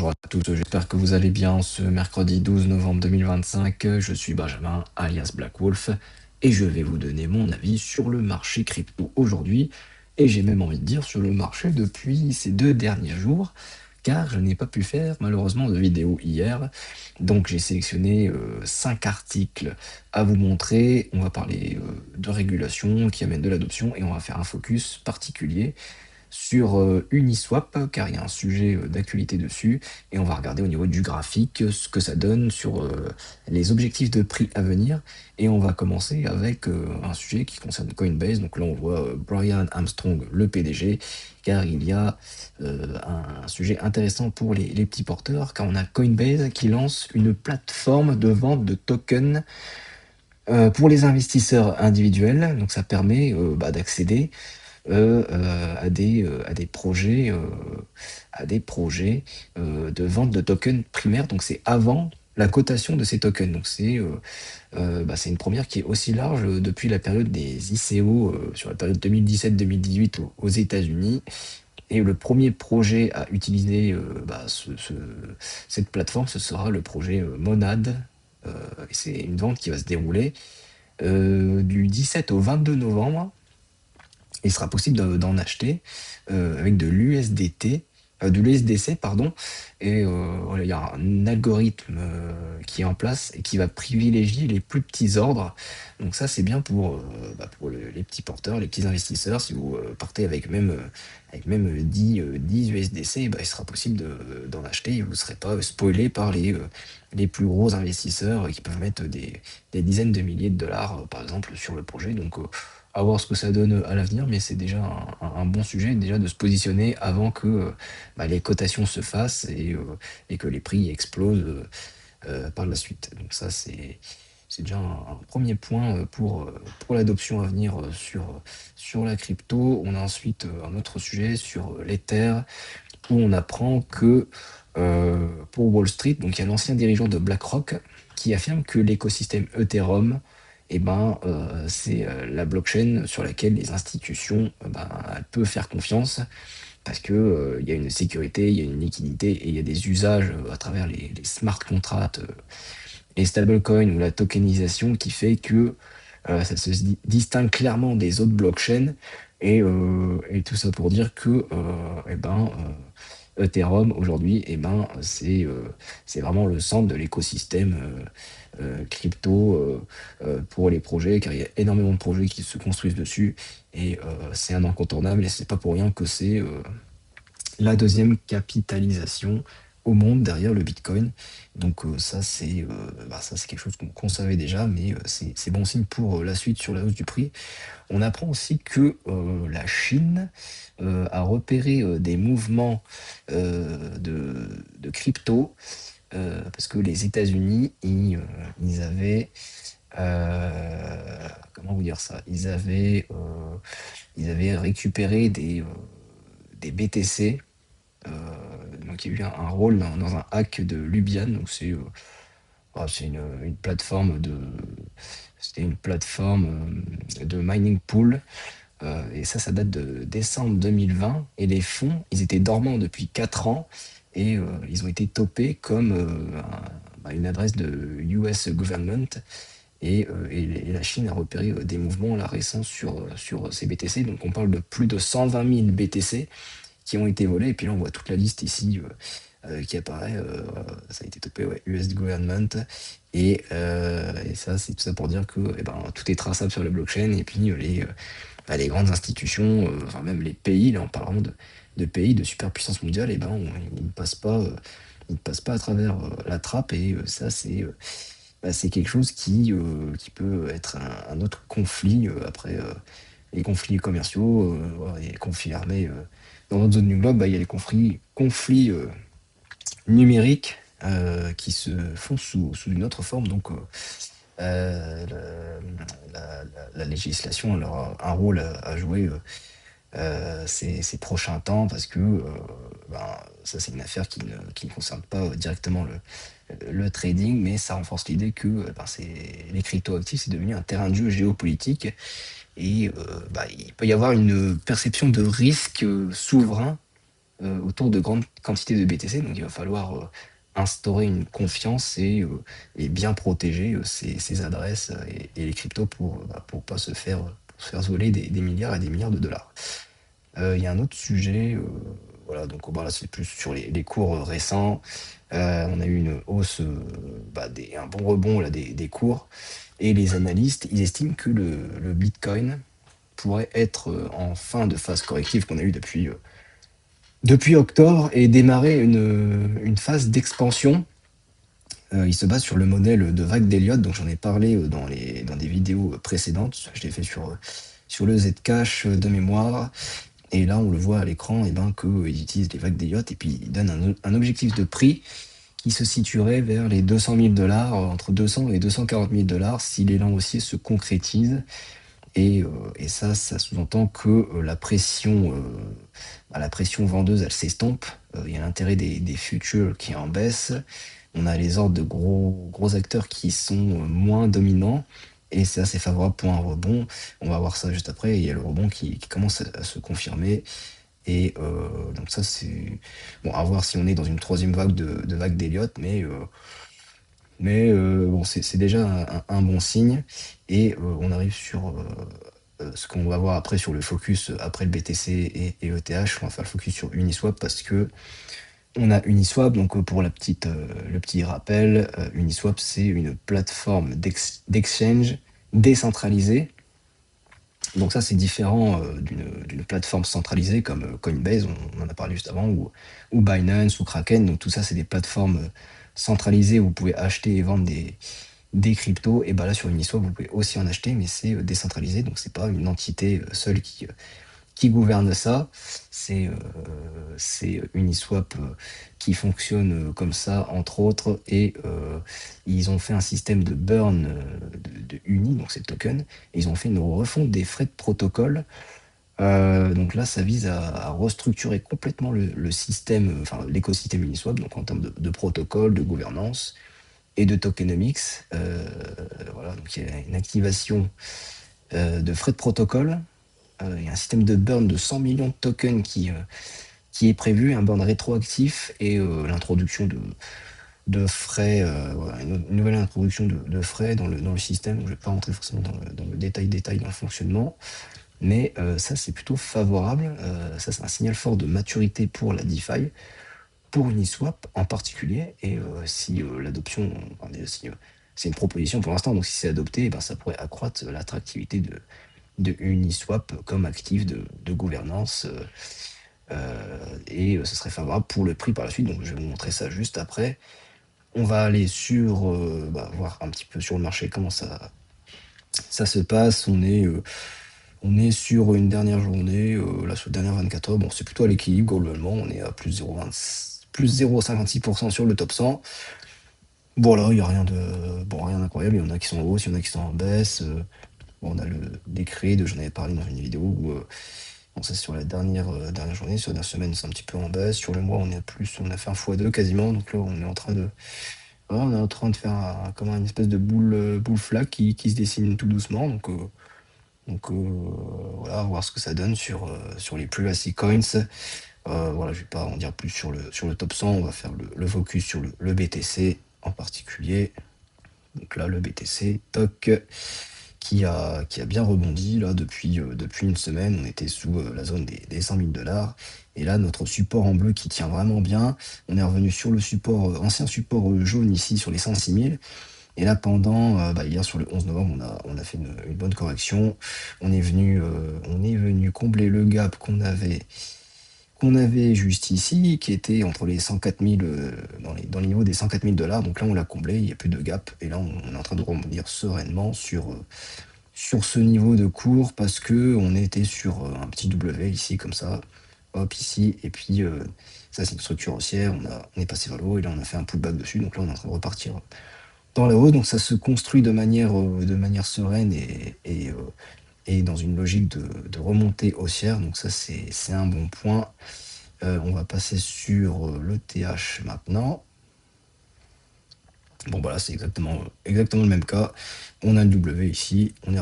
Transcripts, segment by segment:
Bonjour à tous, j'espère que vous allez bien ce mercredi 12 novembre 2025. Je suis Benjamin, alias Black Wolf, et je vais vous donner mon avis sur le marché crypto aujourd'hui, et j'ai même envie de dire sur le marché depuis ces 2 derniers jours, car je n'ai pas pu faire malheureusement de vidéo hier. Donc j'ai sélectionné 5 articles à vous montrer. On va parler de régulation qui amène de l'adoption, et on va faire un focus particulier sur Uniswap, car il y a un sujet d'actualité dessus, et on va regarder au niveau du graphique ce que ça donne sur les objectifs de prix à venir. Et on va commencer avec un sujet qui concerne Coinbase. Donc là, on voit Brian Armstrong, le PDG, car il y a un sujet intéressant pour les petits porteurs, car on a Coinbase qui lance une plateforme de vente de tokens pour les investisseurs individuels. Donc ça permet d'accéder à des projets, de vente de tokens primaires. Donc c'est avant la cotation de ces tokens. Donc c'est une première qui est aussi large depuis la période des ICO, sur la période 2017-2018 aux États-Unis. Et le premier projet à utiliser cette plateforme, ce sera le projet Monad. Et c'est une vente qui va se dérouler du 17 au 22 novembre. Il sera possible d'en acheter avec de l'USDT, de l'USDC, pardon. Et voilà, il y a un algorithme qui est en place et qui va privilégier les plus petits ordres. Donc ça, c'est bien pour les petits porteurs, les petits investisseurs. Si vous partez avec même 10 USDC, il sera possible d'en acheter et vous ne serez pas spoilé par les plus gros investisseurs qui peuvent mettre des dizaines de milliers de dollars, par exemple, sur le projet. Donc, à voir ce que ça donne à l'avenir, mais c'est déjà un bon sujet déjà de se positionner avant que les cotations se fassent et que les prix explosent par la suite. Donc ça, c'est déjà un premier point pour l'adoption à venir sur la crypto. On a ensuite un autre sujet sur l'Ether, où on apprend que pour Wall Street, donc il y a l'ancien dirigeant de BlackRock qui affirme que l'écosystème Ethereum, c'est la blockchain sur laquelle les institutions elles peuvent faire confiance, parce que il y a une sécurité, il y a une liquidité et il y a des usages à travers les smart contracts, les stablecoins ou la tokenisation, qui fait que ça se distingue clairement des autres blockchains. Et tout ça pour dire que Ethereum aujourd'hui, c'est vraiment le centre de l'écosystème crypto pour les projets, car il y a énormément de projets qui se construisent dessus, et c'est un incontournable, et c'est pas pour rien que c'est la deuxième capitalisation au monde derrière le Bitcoin. Donc ça c'est quelque chose qu'on savait déjà, mais c'est bon signe pour la suite sur la hausse du prix. On apprend aussi que la Chine a repéré des mouvements de crypto, parce que les États-Unis, ils avaient, comment vous dire ça, ils avaient récupéré des BTC. Donc il y a eu un rôle dans un hack de Lubian. Donc c'est une plateforme c'était une plateforme de mining pool. Et ça date de décembre 2020. Et les fonds, ils étaient dormants depuis 4 ans, et ils ont été topés comme une adresse de US government. Et la Chine a repéré des mouvements là récents sur ces BTC. Donc on parle de plus de 120 000 BTC qui ont été volés. Et puis là, on voit toute la liste ici qui apparaît. Ça a été topé, ouais, US government. Et ça, c'est tout ça pour dire que tout est traçable sur la blockchain. Et puis les grandes institutions, enfin même les pays, là on parle vraiment de pays de superpuissance mondiale, ils ne passent pas à travers la trappe. Et ça, c'est quelque chose qui peut être un autre conflit après les conflits commerciaux, voilà, les conflits armés. Dans notre zone du globe, il y a les conflits numériques qui se font sous une autre forme. Donc la législation elle aura un rôle à jouer ces prochains temps, parce que ça c'est une affaire qui ne concerne pas directement le trading, mais ça renforce l'idée que les cryptoactifs, c'est devenu un terrain de jeu géopolitique. Et il peut y avoir une perception de risque souverain autour de grandes quantités de BTC. Donc il va falloir instaurer une confiance et bien protéger ces adresses et les cryptos pour pas se faire voler des milliards et des milliards de dollars. Il y a un autre sujet, voilà, donc bon, là c'est plus sur les cours récents. On a eu une hausse, un bon rebond là, des cours. Et les analystes, ils estiment que le Bitcoin pourrait être en fin de phase corrective qu'on a eu depuis octobre et démarrer une phase d'expansion. Il se base sur le modèle de vague d'Elliott, donc j'en ai parlé dans des vidéos précédentes. Je l'ai fait sur le Zcash de mémoire. Et là, on le voit à l'écran, et ben, qu'ils utilisent les vagues d'Elliott et puis ils donnent un objectif de prix qui se situerait vers les 200 000 dollars, entre 200 et 240 000 dollars si l'élan haussier se concrétise. Et ça sous-entend que la pression vendeuse, elle s'estompe. Il y a l'intérêt des futurs qui est en baisse. On a les ordres de gros acteurs qui sont moins dominants. Et c'est assez favorable pour un rebond. On va voir ça juste après. Il y a le rebond qui commence à se confirmer. Et donc ça, c'est... Bon, à voir si on est dans une troisième vague de vague d'Elliott, mais bon, c'est déjà un bon signe. Et on arrive sur ce qu'on va voir après sur le focus, après le BTC et ETH. On va faire le focus sur Uniswap parce que on a Uniswap. Donc pour le petit rappel, Uniswap, c'est une plateforme d'exchange décentralisée. Donc ça, c'est différent d'une plateforme centralisée comme Coinbase, on en a parlé juste avant, ou Binance ou Kraken. Donc tout ça, c'est des plateformes centralisées où vous pouvez acheter et vendre des cryptos. Et bah là, sur Uniswap, vous pouvez aussi en acheter, mais c'est décentralisé. Donc c'est pas une entité seule qui gouverne ça. C'est Uniswap qui fonctionne comme ça, entre autres, et ils ont fait un système de burn de Uni, donc c'est le token, et ils ont fait une refonte des frais de protocole. Donc là, ça vise à restructurer complètement le système, enfin l'écosystème Uniswap, donc en termes de protocole, de gouvernance et de tokenomics. Voilà, donc il y a une activation de frais de protocole. Il y a un système de burn de 100 millions de tokens qui est prévu, un burn rétroactif et l'introduction de frais, voilà, une nouvelle introduction de frais dans le système. Donc, je ne vais pas rentrer forcément dans le détail dans le fonctionnement, mais ça, c'est plutôt favorable. Ça, c'est un signal fort de maturité pour la DeFi, pour Uniswap en particulier. Et si l'adoption, enfin, si, c'est une proposition pour l'instant, donc si c'est adopté, eh ben, ça pourrait accroître l'attractivité de Uniswap comme actif de gouvernance. Et ce serait favorable pour le prix par la suite. Donc je vais vous montrer ça juste après. On va aller voir un petit peu sur le marché comment ça se passe. On est sur une dernière journée, là sur les dernières 24 heures. Bon, c'est plutôt à l'équilibre globalement. On est à plus 0,56% sur le top 100. Voilà, il n'y a rien d'incroyable. Il y en a qui sont en hausse, il y en a qui sont en baisse. Bon, on a le décret j'en avais parlé dans une vidéo où bon, ça c'est sur la dernière journée, sur la dernière semaine c'est un petit peu en baisse. Sur le mois on a fait un x2 quasiment. Donc là on est en train de faire comme une espèce de boule flaque qui se dessine tout doucement. Voilà, on va voir ce que ça donne sur les privacy coins. Voilà, je vais pas en dire plus sur le top 100. On va faire le focus sur le BTC en particulier. Donc là le BTC, toc, qui a bien rebondi là depuis une semaine. On était sous la zone des 100 000 dollars. Et là, notre support en bleu qui tient vraiment bien. On est revenu sur le support, ancien support jaune ici sur les 106 000. Et là, hier sur le 11 novembre, on a fait une bonne correction. On est venu combler le gap qu'on avait juste ici, qui était entre les 104 000, dans les niveaux des 104 000 dollars. Donc là, on l'a comblé, il n'y a plus de gap. Et là, on est en train de rebondir sereinement sur ce niveau de cours parce que on était sur un petit W ici, comme ça. Hop, ici. Et puis, ça, c'est une structure haussière. On est passé vers le haut et là, on a fait un pullback dessus. Donc là, on est en train de repartir dans le haut. Donc ça se construit de manière sereine et dans une logique de remontée haussière. Donc ça, c'est un bon point. On va passer sur le TH maintenant. Bon, voilà, c'est exactement le même cas. On a le W ici, on est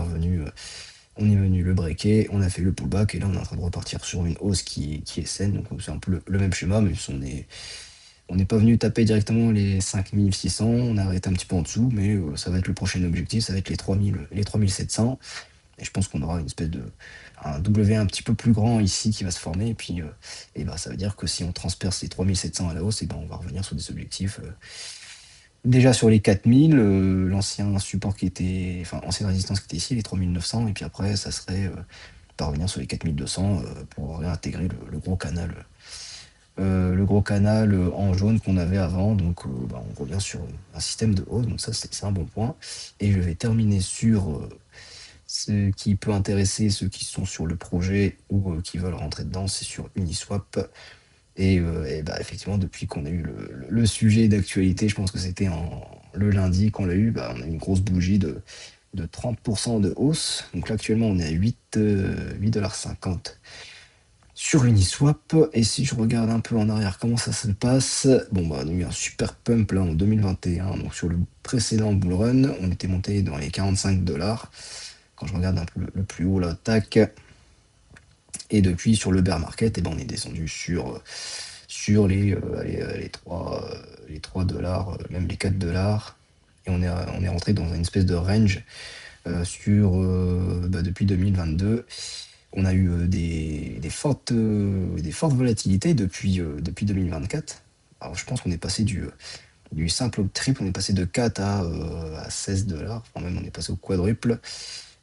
on est venu le breaker, on a fait le pullback et là on est en train de repartir sur une hausse qui est saine. Donc c'est un peu le même schéma, mais on n'est pas venu taper directement les 5600, on a arrêté un petit peu en dessous, mais ça va être le prochain objectif, ça va être les 3000, les 3700. Et je pense qu'on aura une espèce de un W un petit peu plus grand ici qui va se former. Et puis et bah, ça veut dire que si on transperce les 3700 à la hausse, et ben on va revenir sur des objectifs. Déjà sur les 4000, l'ancien support qui était, enfin ancienne résistance qui était ici, les 3900, et puis après ça serait parvenir sur les 4200 pour réintégrer le gros canal. Le gros canal en jaune qu'on avait avant, donc bah, on revient sur un système de hausse, donc ça c'est un bon point. Et je vais terminer sur ce qui peut intéresser ceux qui sont sur le projet ou qui veulent rentrer dedans, c'est sur Uniswap. Et bah, effectivement, depuis qu'on a eu le sujet d'actualité, je pense que c'était le lundi qu'on l'a eu, bah, on a eu une grosse bougie de 30% de hausse. Donc là, actuellement, on est à 8,50$ sur Uniswap. Et si je regarde un peu en arrière comment ça se passe, bon, bah, on a eu un super pump là en 2021. Donc sur le précédent bull run, on était monté dans les 45$. Quand je regarde un peu le plus haut, là, tac. Et depuis, sur le bear market, et ben, on est descendu sur les 3$, même les 4$. Et on est rentré dans une espèce de range depuis 2022. On a eu des fortes volatilités depuis 2024. Alors je pense qu'on est passé du simple au triple, on est passé de 4 à 16$. Enfin, même on est passé au quadruple.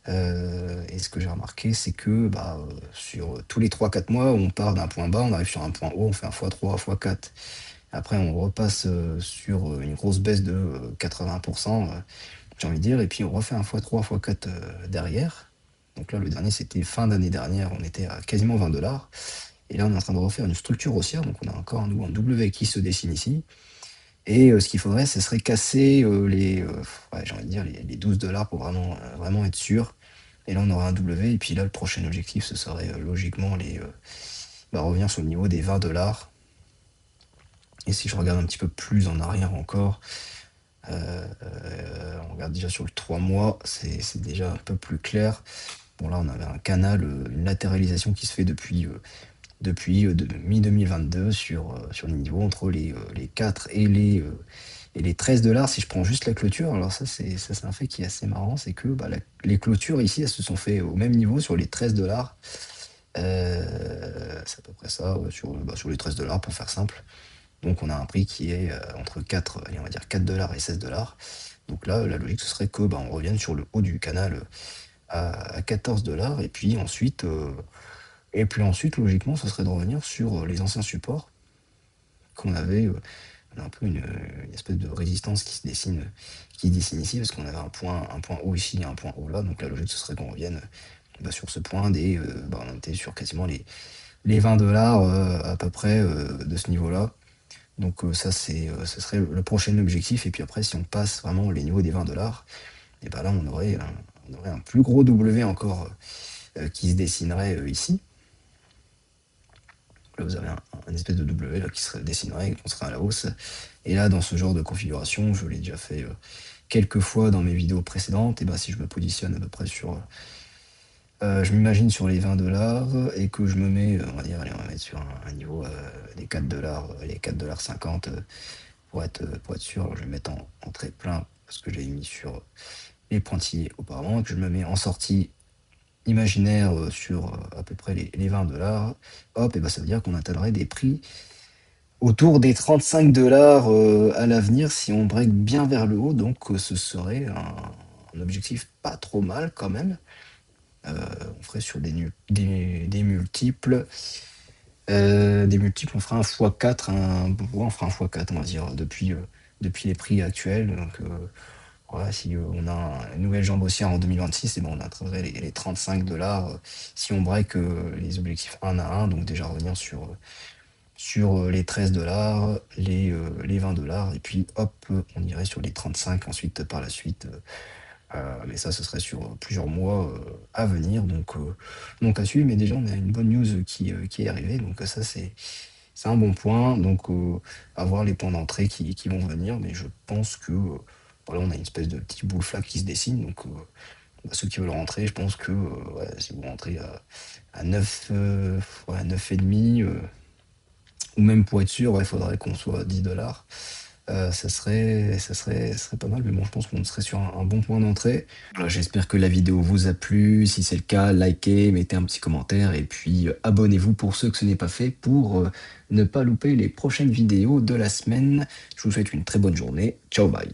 Et ce que j'ai remarqué, c'est que bah, sur tous les 3-4 mois, on part d'un point bas, on arrive sur un point haut, on fait un x3, x4. Après, on repasse sur une grosse baisse de 80%, j'ai envie de dire, et puis on refait un x3, x4 derrière. Donc là, le dernier, c'était fin d'année dernière, on était à quasiment 20$. Et là, on est en train de refaire une structure haussière, donc on a encore un W qui se dessine ici. Et ce qu'il faudrait, ce serait casser ouais, j'ai envie de dire les 12$ pour vraiment être sûr. Et là, on aura un W. Et puis là, le prochain objectif, ce serait logiquement revenir sur le niveau des 20$. Et si je regarde un petit peu plus en arrière encore, on regarde déjà sur le 3 mois, c'est déjà un peu plus clair. Bon, là, on avait un canal, une latéralisation qui se fait depuis mi-2022 sur les niveaux entre les 4 et les 13$. Si je prends juste la clôture, alors ça, c'est un fait qui est assez marrant, c'est que bah, les clôtures ici, elles se sont fait au même niveau sur les 13$. C'est à peu près ça, sur les 13$ pour faire simple. Donc on a un prix qui est entre 4, allez, on va dire 4$ et 16$. Donc là, la logique, ce serait que bah, on revienne sur le haut du canal à 14$. Et puis ensuite, logiquement, ce serait de revenir sur les anciens supports qu'on avait. On a un peu une espèce de résistance qui se dessine ici, parce qu'on avait un point haut ici et un point haut là. Donc la logique, ce serait qu'on revienne bah, sur ce point on était sur quasiment les 20$ à peu près de ce niveau-là. Donc ça, ce serait le prochain objectif. Et puis après, si on passe vraiment les niveaux des 20$, et ben là, on aurait un plus gros W encore qui se dessinerait ici. Là, vous avez un espèce de W là, qui se dessinerait, qu'on serait à la hausse. Et là, dans ce genre de configuration, je l'ai déjà fait quelques fois dans mes vidéos précédentes, et ben, si je me positionne à peu près je m'imagine sur les 20$ et que je me mets, on va dire, allez, on va mettre sur un niveau des 4$, les 4,50$ pour être sûr. Alors, je vais mettre en très plein parce que je l'ai mis sur les pointillés auparavant, et que je me mets en sortie imaginaire sur à peu près les 20$. Hop, et ben ça veut dire qu'on atteindrait des prix autour des 35$ à l'avenir si on break bien vers le haut. Donc ce serait un objectif pas trop mal quand même. On ferait sur des multiples. Des multiples, on fera un x4, on fera un x4, on va dire, depuis les prix actuels. Donc, voilà, si on a une nouvelle jambe haussière en 2026, et ben on atteindrait les 35$ si on break les objectifs 1 à 1, donc déjà revenir sur les 13$, les 20$, et puis hop, on irait sur les 35 ensuite par la suite. Mais ça, ce serait sur plusieurs mois à venir, donc à suivre. Mais déjà, on a une bonne news qui est arrivée, donc ça, c'est un bon point. Donc, à voir les points d'entrée qui vont venir, mais je pense que voilà, on a une espèce de petit bull flag qui se dessine. Donc, Bah, ceux qui veulent rentrer, je pense que ouais, si vous rentrez à 9, ouais, 9,5, ou même pour être sûr, il faudrait qu'on soit à 10 $. Ça serait pas mal, mais bon, je pense qu'on serait sur un bon point d'entrée. Voilà, j'espère que la vidéo vous a plu. Si c'est le cas, likez, mettez un petit commentaire et puis abonnez-vous pour ceux que ce n'est pas fait pour ne pas louper les prochaines vidéos de la semaine. Je vous souhaite une très bonne journée. Ciao, bye.